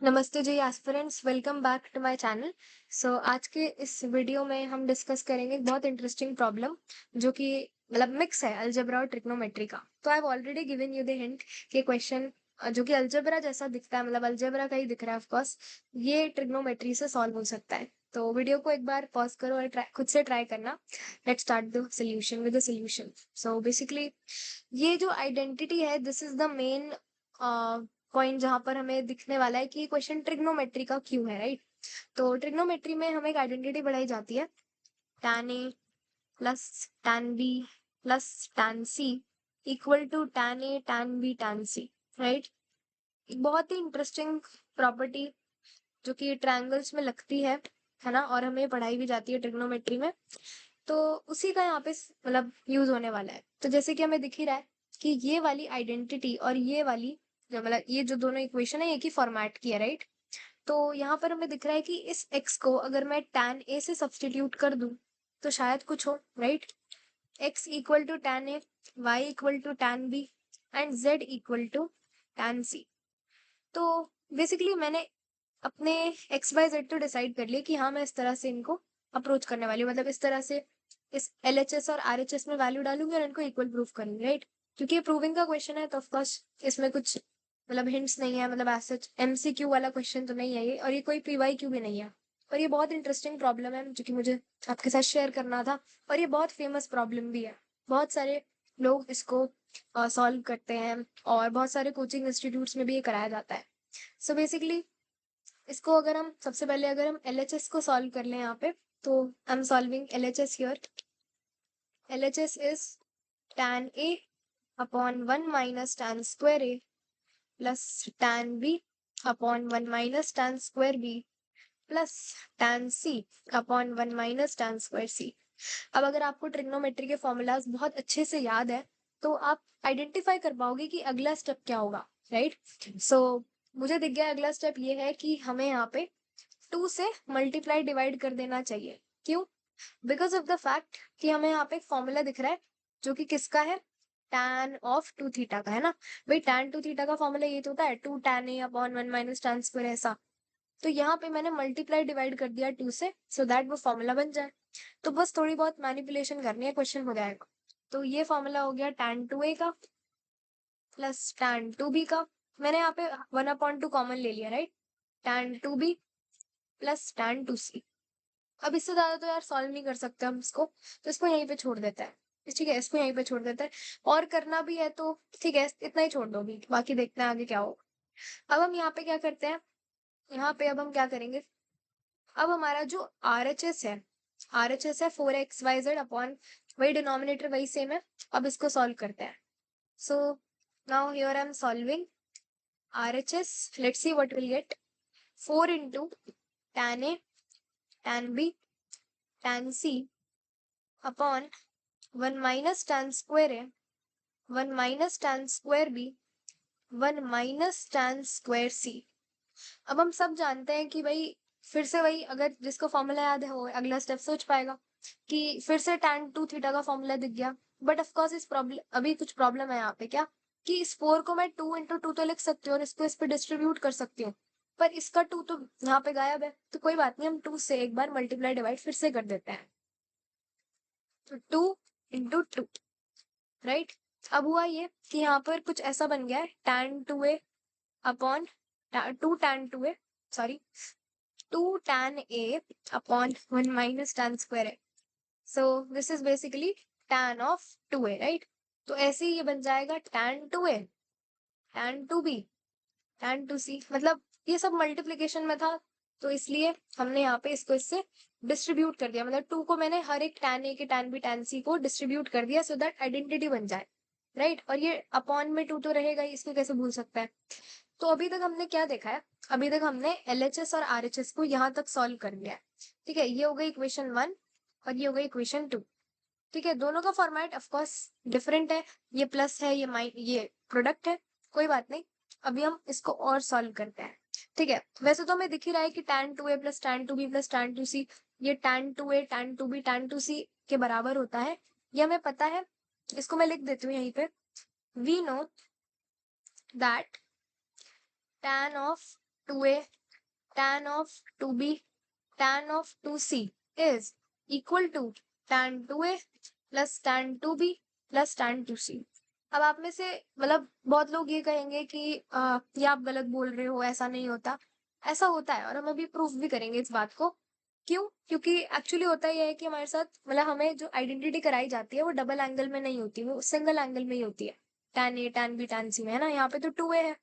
नमस्ते जी aspirants, welcome back to my channel. आज के इस वीडियो में हम डिस्कस करेंगे एक बहुत इंटरेस्टिंग प्रॉब्लम जो कि मतलब मिक्स है अलजेब्रा और ट्रिग्नोमेट्री का। तो I have already given you the hint कि क्वेश्चन जो कि अलजेब्रा जैसा दिखता है, मतलब अलजेब्रा का ही दिख रहा है ऑफ कोर्स, ये ट्रिग्नोमेट्री से सॉल्व हो सकता है। तो वीडियो को एक बार पॉज करो और खुद से ट्राई करना। Let's start the solution with the solution. So basically ये जो आइडेंटिटी है, this is the main point जहां पर हमें दिखने वाला है कि क्वेश्चन ट्रिग्नोमेट्री का क्यों है, राइट। तो ट्रिग्नोमेट्री में हमें एक आइडेंटिटी बढ़ाई जाती है, tan a plus tan b plus tan c equal to tan a tan b tan c, right. एक बहुत ही इंटरेस्टिंग प्रॉपर्टी जो कि ट्रायंगल्स में लगती है ना, और हमें पढ़ाई भी जाती है ट्रिग्नोमेट्री में। तो उसी का यहाँ पे मतलब यूज होने वाला है। तो जैसे कि हमें दिख ही रहा है कि ये वाली आइडेंटिटी और ये वाली जो मतलब ये जो दोनों इक्वेशन है एक ही फॉर्मेट की है, राइट। तो यहाँ पर हमें दिख रहा है कि इस x को अगर मैं tan a से सब्सटीट्यूट कर दूं तो शायद कुछ हो, right. x equal to tan a, y equal to tan b and z equal to tan c। तो बेसिकली मैंने अपने एक्स बाय जेड तो डिसाइड कर लिया कि हाँ, मैं इस तरह से इनको अप्रोच करने वाली हूँ, मतलब इस तरह से इस LHS और RHS में वैल्यू डालूंगी और इनको इक्वल प्रूफ करूंगी, राइट। क्योंकि ये प्रूविंग का क्वेश्चन है तो ऑफकोर्स इसमें कुछ मतलब हिंट्स नहीं है, मतलब ऐसा MCQ वाला क्वेश्चन तो नहीं है ये, और ये कोई PYQ भी नहीं है। और ये बहुत इंटरेस्टिंग प्रॉब्लम है जो कि मुझे आपके साथ शेयर करना था। और ये बहुत फेमस प्रॉब्लम भी है, बहुत सारे लोग इसको सॉल्व करते हैं और बहुत सारे कोचिंग इंस्टीट्यूट्स में भी ये कराया जाता है। सो बेसिकली इसको अगर हम सबसे पहले अगर हम LHS को सॉल्व कर लें यहाँ पे, तो I am solving LHS here. LHS is tan a upon 1 minus tan square a plus tan b upon 1 minus tan square b plus tan c upon 1 minus tan square c। अब अगर आपको trigonometry के formulas बहुत अच्छे से याद है तो आप आइडेंटिफाई कर पाओगे कि अगला स्टेप क्या होगा, राइट। मुझे दिख गया अगला स्टेप ये है कि हमें यहाँ पे 2 से मल्टीप्लाई डिवाइड कर देना चाहिए। क्यों? बिकॉज ऑफ द फैक्ट कि हमें यहाँ पे एक फॉर्मूला दिख रहा है जो कि किसका है, tan ऑफ 2 थीटा का है ना। भाई tan 2 थीटा का फॉर्मूला ये तो होता है 2 tan a upon 1 minus tan square, ऐसा। तो यहाँ पे मैंने मल्टीप्लाई डिवाइड कर दिया 2 से, सो दैट वो फॉर्मूला बन जाए। तो बस थोड़ी बहुत मैनिपुलेशन करनी है, क्वेश्चन हो जाएगा। तो ये फॉर्मूला हो गया tan 2a का प्लस tan 2b का। मैंने यहाँ पे 1/2 कॉमन ले लिया, right. tan 2b plus tan 2c। अब इससे ज्यादा तो यार सॉल्व नहीं कर सकते हम इसको, तो इसको यहीं पे छोड़ देता है। ठीक है, इसको यहीं पे छोड़ देता है। और करना भी है तो ठीक है, इतना ही छोड़ दो अभी, बाकी देखते हैं आगे क्या होगा। अब हम यहाँ पे क्या करते हैं, यहाँ पे अब हम क्या करेंगे, अब हमारा जो RHS है, RHS है 4xyz अपॉन, वही डिनोमिनेटर वही सेम है। अब इसको सॉल्व करते हैं। So now here I am solving RHS, let's see what will get. 4 into tan a tan b tan c upon 1 minus tan square है 1 minus tan square b 1 minus tan square c। अब हम सब जानते हैं कि भाई फिर से वही, अगर जिसको फॉर्मूला याद है वो अगला स्टेप सोच पाएगा कि फिर से tan 2 थीटा का फॉर्मूला दिख गया। बट ऑफ कोर्स इस प्रॉब्लम, अभी कुछ प्रॉब्लम है यहाँ पे, क्या कि इस 4 को मैं 2 इंटू 2 तो लिख सकती हूँ और इसको इस पे डिस्ट्रीब्यूट कर सकती हूँ, पर इसका 2 तो यहाँ पे गायब है। तो कोई बात नहीं, हम 2 से एक बार मल्टीप्लाई डिवाइड फिर से कर देते हैं। तो 2 इंटू 2, राइट। अब हुआ ये कि यहाँ पर कुछ ऐसा बन गया है tan 2a upon 2 tan 2a, sorry 2 tan a upon 1 minus tan square है। So this is basically tan of 2a, right. तो ऐसे ही ये बन जाएगा tan 2a tan 2b tan 2c, मतलब ये सब मल्टीप्लीकेशन में था तो इसलिए हमने यहाँ पे इसको इससे डिस्ट्रीब्यूट कर दिया, मतलब 2 को मैंने हर एक tan a के tan b tan c को डिस्ट्रीब्यूट कर दिया सो दैट आइडेंटिटी बन जाए, राइट। और ये अपॉन में 2 तो रहेगा ही, इसको कैसे भूल सकता है। तो अभी तक हमने क्या देखा है, अभी तक हमने LHS और RHS को यहाँ तक सॉल्व कर लिया है। ठीक है, ये हो गई इक्वेशन 1 और ये हो गई इक्वेशन 2। ठीक है, दोनों का फॉर्मेट ऑफकोर्स डिफरेंट है, ये प्लस है, ये प्रोडक्ट है, कोई बात नहीं। अभी हम इसको और सॉल्व करते हैं। ठीक है, वैसे तो हमें दिख ही रहा है कि tan 2a plus tan 2b plus tan 2c, ये tan 2a tan 2b tan 2c के बराबर होता है, ये हमें पता है। इसको मैं लिख देती हूँ यहीं पे। We know that tan of 2a tan of 2b tan of 2c is equal to tan 2a plus tan 2b plus tan 2c। अब आप में से मतलब बहुत लोग ये कहेंगे कि ये आप गलत बोल रहे हो, ऐसा नहीं होता। ऐसा होता है और हम अभी प्रूफ भी करेंगे इस बात को। क्यों? क्योंकि एक्चुअली होता ये है कि हमारे साथ मतलब हमें जो आइडेंटिटी कराई जाती है वो डबल एंगल में नहीं होती, वो सिंगल एंगल में ही होती है। tan a tan b tan c में, है ना। यहाँ पे तो 2a है,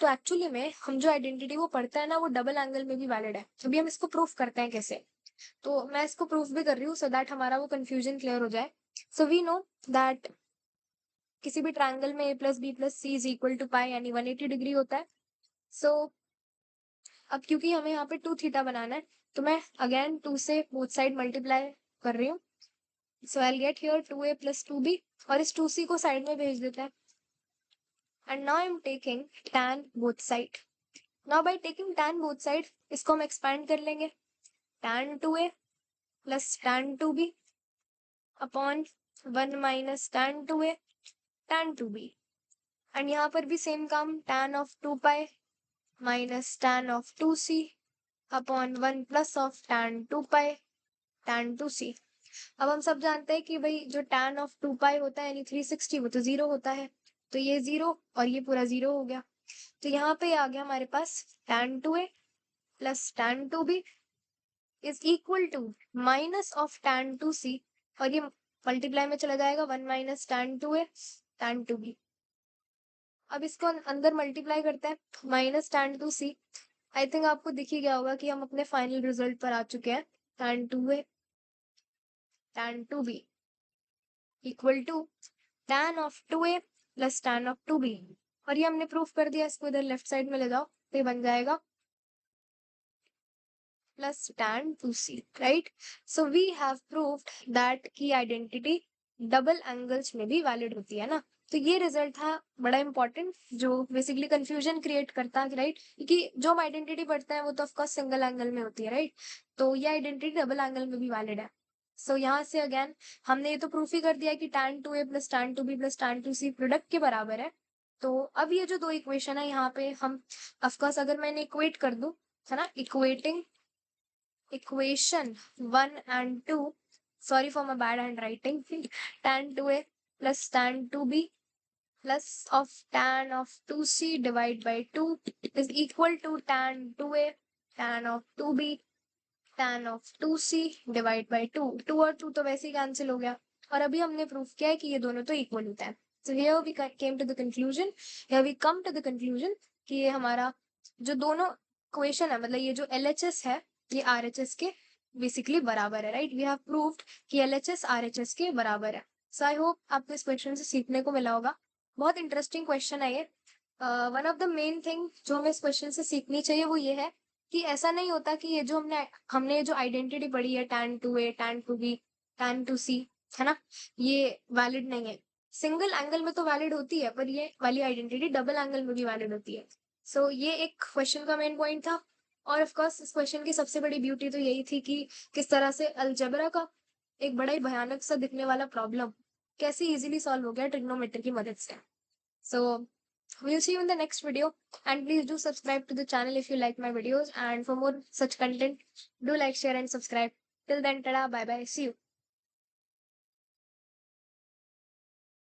तो एक्चुअली में हम जो आइडेंटिटी वो पढ़ता है ना, वो डबल एंगल में भी वैलिड है। अभी हम इसको प्रूफ करते हैं कैसे। तो मैं इसको प्रूफ भी कर रही हूँ सो दैट हमारा वो कंफ्यूजन क्लियर हो जाए। सो वी नो दैट किसी भी ट्रायंगल में a plus B plus C is equal to pi यानी 180 डिग्री होता है। सो अब क्योंकि हमें यहाँ पे 2 थीटा बनाना है, तो मैं अगेन 2 से बोथ साइड मल्टीप्लाई कर रही हूँ। So I get here 2a plus 2b और इस 2c को साइड में भेज देते हैं। And now I am taking tan both side. Now by taking tan both side इसको हम एक्सपैंड कर लेंगे। tan 2a plus tan 2b upon 1 minus tan 2a tan 2b। And यहाँ पर भी सेम काम, tan of 2 pi minus tan of 2c upon 1 plus of tan 2 pi tan 2c। अब हम सब जानते हैं कि भाई जो tan of 2 pi होता है यानी 360 वो तो 0 होता है, तो ये 0 और ये पूरा 0 हो गया। तो यहाँ पे आ गया हमारे पास tan 2a plus tan 2b is equal to minus of tan 2c और ये मल्टीप्लाई में चला जाएगा 1 minus tan 2a tan 2b। अब इसको अंदर मल्टीप्लाई करते हैं minus tan 2c। I think आपको दिख ही गया होगा कि हम अपने फाइनल रिजल्ट पर आ चुके हैं। tan 2a tan 2b equal to tan of 2a plus tan of 2b और ये हमने प्रूफ कर दिया। इसको इधर लेफ्ट साइड में ले जाओ तो ये बन जाएगा plus tan 2c, right. So we have proved that की आइडेंटिटी डबल एंगल्स में भी वैलिड होती है ना। तो ये रिजल्ट था बड़ा इंपॉर्टेंट जो बेसिकली कंफ्यूजन क्रिएट करता है, राइट। क्योंकि जो हम आइडेंटिटी पढ़ते हैं वो तो ऑफकोर्स सिंगल एंगल में होती है, राइट। तो ये आइडेंटिटी डबल एंगल में भी वैलिड है। सो यहाँ से अगेन हमने ये तो प्रूफ ही कर दिया कि tan 2a plus tan 2b plus tan 2c product के बराबर है। तो अब ये जो दो इक्वेशन है यहाँ पे हम ऑफकोर्स अगर मैंने इक्वेट कर दूं, है ना, equating equation 1 and 2, sorry for my bad handwriting, tan 2a plus tan 2b plus of tan of 2c divided by 2 is equal to tan 2a tan of 2b tan of 2c divided by 2। 2 और 2 तो वैसे ही cancel हो गया और अभी हमने proof किया है कि ये दोनों तो इक्वल होता है। So here we came to the conclusion, here we come to the conclusion कि ये हमारा जो दोनों इक्वेशन है, मतलब ये जो LHS है ये RHS के बेसिकली बराबर है, राइट। वी हैव प्रूव्ड कि LHS RHS के बराबर है। सो आई होप आपको इस क्वेश्चन से सीखने को मिला होगा। बहुत इंटरेस्टिंग क्वेश्चन है ये। One of the main thing जो हमें इस क्वेश्चन से सीखनी चाहिए वो ये है कि ऐसा नहीं होता कि ये जो हमने जो आइडेंटिटी पढ़ी है tan 2a tan 2b tan 2c, है ना, ये वैलिड नहीं है। सिंगल एंगल में तो वैलिड होती है पर ये वाली आइडेंटिटी डबल एंगल में भी वैलिड होती है। सो ये एक क्वेश्चन का मेन पॉइंट था और ऑफ कोर्स इस क्वेश्चन की सबसे बड़ी ब्यूटी तो यही थी कि किस तरह से अलजेब्रा का एक बड़ा ही भयानक सा दिखने वाला प्रॉब्लम कैसे इजीली सॉल्व हो गया ट्रिग्नोमेट्री की मदद से। सो we'll see you in the next video and please do subscribe to the channel if you like my videos and for more such content do like, share and subscribe. Till then, tada, bye bye, see you.